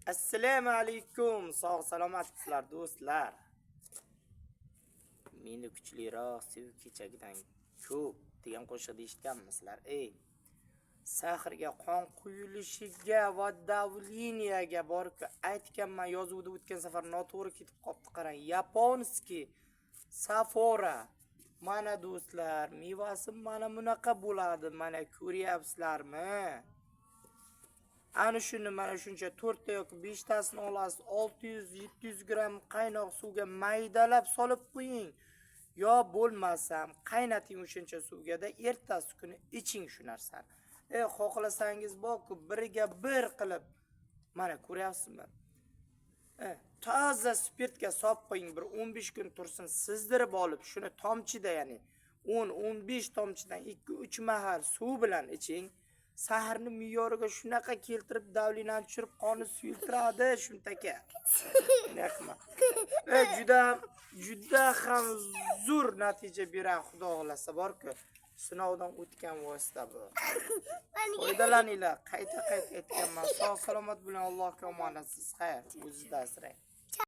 Assalomu alaykum. Sog' salomatsizlar do'stlar. Meni kuchliroq sev kechagidan ko'p degan qo'shiqni eshitganmisizlar? Sahrga qon quyilishiga va davliniyaga borib aytganman, yozuvda o'tgan safar noto'g'ri ketib qopti. Qarang, yaponskiy Safora. Mana do'stlar, mevasi mana bunaqa bo'ladi. Mana ko'ryapsizlarmi? Ana shuni mana shuncha 4 ta yoki 5 tasini olasiz, 600-700 gram qaynoq suvga maydalab solib qo'ying. Yo bo'lmasam qaynating o'shancha suvga-da ertasi kuni iching shu narsani. Xohlasangiz borku biriga bir qilib mana ko'ryapsizmi? Toza spirtga solib qo'ying, bir 15 kun tursin, sizdirib olib, shuni tomchida, ya'ni 10-15 tomchidan 2-3 mahal suv bilan iching. Saharni me'yoriga shunaqa keltirib davlinani tushirib qonni suyultiradi shunchaki. Naqma. Juda ham zo'r natija beradi, xudo xolasa borku. Sinovdan o'tgan vosita bu. Foydalaninglar. Qayta aytganman. Sog' salomat bilan Allohga omonatsiz. Xayr, o'zingizdan asrang.